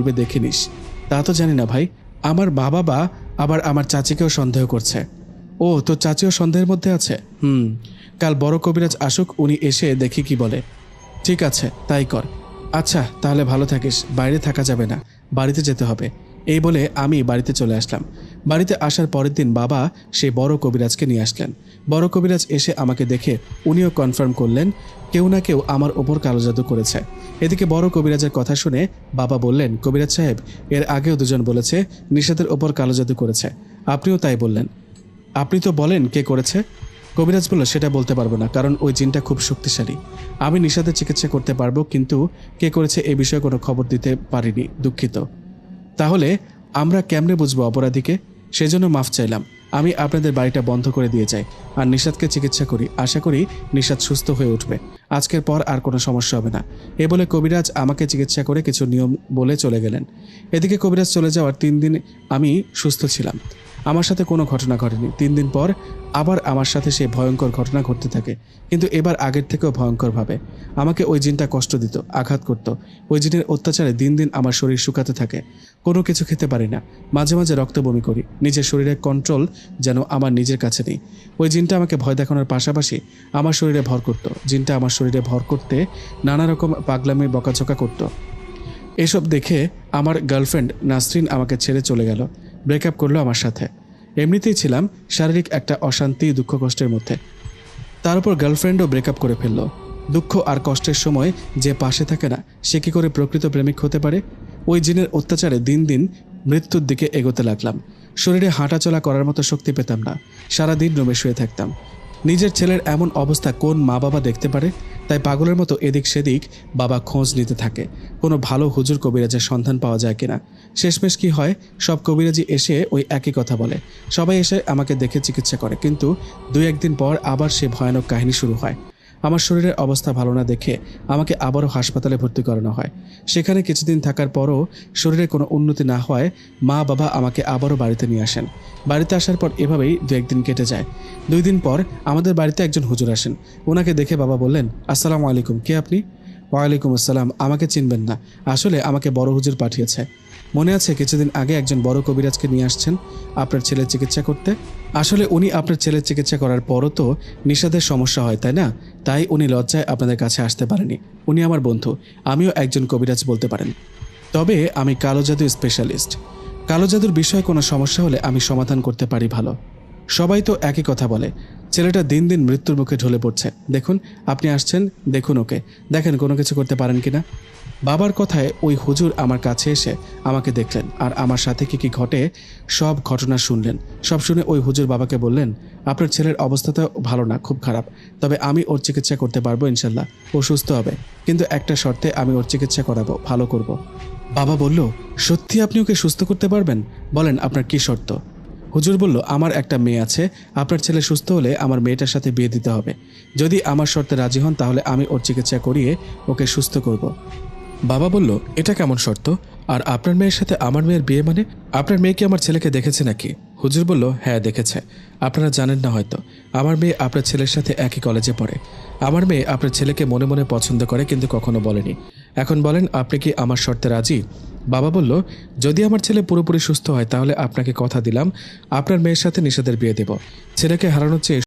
পূর্বে দেখে নিস। তা তো জানি না ভাই, আমার বাবা আবার আমার চাচিকেও সন্দেহ করছে। ও, তোর চাচিও সন্দেহের মধ্যে আছে? কাল বড় কবিরাজ আসুক, উনি এসে দেখি কি বলে। ঠিক আছে, তাই কর। আচ্ছা তাহলে ভালো থাকিস, বাইরে থাকা যাবে না, বাড়িতে যেতে হবে। এই বলে আমি বাড়িতে চলে আসলাম। বাড়িতে আসার পরের দিন বাবা সেই বড় কবিরাজকে নিয়ে আসলেন। বড় কবিরাজ এসে আমাকে দেখে উনিও কনফার্ম করলেন কেউ না কেউ আমার ওপর কালো জাদু করেছে। এদিকে বড় কবিরাজের কথা শুনে বাবা বললেন, কবিরাজ সাহেব, এর আগেও দুজন বলেছে নিষাদের ওপর কালো জাদু করেছে, আপনিও তাই বললেন। আপনি তো বলেন কে করেছে। কবিরাজ বলল, সেটা বলতে পারবো না, কারণ ওই জিনটা খুব শক্তিশালী। আমি নিষাদের চিকিৎসা করতে পারবো, কিন্তু কে করেছে এ বিষয়ে কোনো খবর দিতে পারিনি, দুঃখিত। তাহলে আমরা কেমনে বুঝবো অপরাধীকে? সেজন্য মাফ চাইলাম। আমি আপনাদের বাড়িটা বন্ধ করে দিয়ে যাই আর নিষাদকে চিকিৎসা করি। আশা করি নিষাদ সুস্থ হয়ে উঠবে, আজকের পর আর কোনো সমস্যা হবে না। এ বলে কবিরাজ আমাকে চিকিৎসা করে কিছু নিয়ম বলে চলে গেলেন। এদিকে কবিরাজ চলে যাওয়ার 3 দিন আমি সুস্থ ছিলাম, আমার সাথে কোনো ঘটনা ঘটেনি। 3 দিন পর আবার আমার সাথে সেই ভয়ঙ্কর ঘটনা ঘটতে থাকে, কিন্তু এবার আগের থেকেও ভয়ঙ্করভাবে। আমাকে ওই জিনটা কষ্ট দিত, আঘাত করত। ওই জিনের অত্যাচারে দিন দিন আমার শরীর শুকাতে থাকে, কোনো কিছু খেতে পারি না, মাঝে মাঝে রক্ত বমি করি। নিজের শরীরের কন্ট্রোল যেন আমার নিজের কাছে নেই। ওই জিনটা আমাকে ভয় দেখানোর পাশাপাশি আমার শরীরে ভর করত। জিনটা আমার শরীরে ভর করতে নানা রকম পাগলামি বকাঝকা করত। এসব দেখে আমার গার্লফ্রেন্ড নাসরিন আমাকে ছেড়ে চলে গেল, ব্রেকআপ করলো আমার সাথে। এমনিতেই ছিলাম শারীরিক একটা অশান্তি, দুঃখ কষ্টের মধ্যে, তার উপর গার্লফ্রেন্ডও ব্রেকআপ করে ফেললো। দুঃখ আর কষ্টের সময় যে পাশে থাকে না, সে কি করে প্রকৃত প্রেমিক হতে পারে? ওই জিনের অত্যাচারে দিন দিন মৃত্যুর দিকে এগোতে লাগলাম। শরীরে হাঁটাচলা করার মতো শক্তি পেতাম না, সারাদিন রুমে শুয়ে থাকতাম। নিজের ছেলের এমন অবস্থা কোন মা বাবা দেখতে পারে? তাই পাগলের মতো এদিক সেদিক বাবা খোঁজ নিতে থাকে, কোনো ভালো হুজুর কবিরাজের সন্ধান পাওয়া যায় কিনা। শেষমেশ কি হয়, সব কবিরাজি এসে ওই একই কথা বলে। সবাই এসে আমাকে দেখে চিকিৎসা করে, কিন্তু 2-1 দিন পর আবার সে ভয়ানক কাহিনী শুরু হয়। আমার শরীরের অবস্থা ভালো না দেখে আমাকে আবারও হাসপাতালে ভর্তি করানো হয়। সেখানে কিছুদিন থাকার পরও শরীরে কোনো উন্নতি না হওয়ায় মা বাবা আমাকে আবারও বাড়িতে নিয়ে আসেন। বাড়িতে আসার পর এভাবেই 2-1 দিন কেটে যায়। 2 দিন পর আমাদের বাড়িতে একজন হুজুর আসেন। ওনাকে দেখে বাবা বললেন, আসসালামু আলাইকুম, কে আপনি? ওয়ালাইকুম আসসালাম, আমাকে চিনবেন না, আসলে আমাকে বড় হুজুর পাঠিয়েছে। মনে আছে কিছুদিন আগে একজন বড় কবিরাজকে নিয়ে আসছেন আপনার ছেলের চিকিৎসা করতে? আসলে উনি আপনার ছেলের চিকিৎসা করার পরও তো নিষাদের সমস্যা হয়, তাই না? তাই উনি লজ্জায় আপনাদের কাছে আসতে পারেনি। উনি আমার বন্ধু, আমিও একজন কবিরাজ বলতে পারেন। তবে আমি কালো জাদু স্পেশালিস্ট। কালো জাদুর বিষয়ে কোনো সমস্যা হলে আমি সমাধান করতে পারি ভালো। সবাই তো একই কথা বলে। ছেলেটা দিন দিন মৃত্যুর মুখে ঢলে পড়ছে, দেখুন আপনি আসছেন, দেখুন ওকে, দেখেন কোনো কিছু করতে পারেন কিনা। বাবার কথায় ওই হুজুর আমার কাছে এসে আমাকে দেখলেন আর আমার সাথে কি কি ঘটে সব ঘটনা শুনলেন। সব শুনে ওই হুজুর বাবাকে বললেন, আপনার ছেলের অবস্থা তো ভালো না, খুব খারাপ, তবে আমি ওর চিকিৎসা করতে পারবো ইনশাল্লাহ, ও সুস্থ হবে, কিন্তু একটা শর্তে আমি ওর চিকিৎসা করাবো, ভালো করব। বাবা বলল, সত্যি আপনি ওকে সুস্থ করতে পারবেন? বলেন আপনার কি শর্ত? হুজুর বলল, আমার একটা মেয়ে আছে, আপনার ছেলে সুস্থ হলে আমার মেয়েটার সাথে বিয়ে দিতে হবে। যদি আমার শর্তে রাজি হন তাহলে আমি ওর চিকিৎসা করিয়ে ওকে সুস্থ করব। বাবা বলল, এটা কেমন শর্ত? আর আপনার মেয়ের সাথে আমার মেয়ের বিয়ে মানে? আপনার মেয়ে কি আমার ছেলেকে দেখেছে নাকি? হুজুর বলল, হ্যাঁ দেখেছে। আপনারা জানেন না হয়তো, আমার মেয়ে আপনার ছেলের সাথে একই কলেজে পড়ে। আমার মেয়ে আপনার ছেলেকে মনে মনে পছন্দ করে, কিন্তু কখনো বলেনি। এখন বলেন আপনি কি আমার শর্তে রাজি? বাবা বলল, যদি আমার ছেলে পুরোপুরি সুস্থ হয় তাহলে আপনাকে কথা দিলাম আপনার মেয়ের সাথে নিষাদের বিয়ে দেব। ছেলেকে হারানোর চেয়ে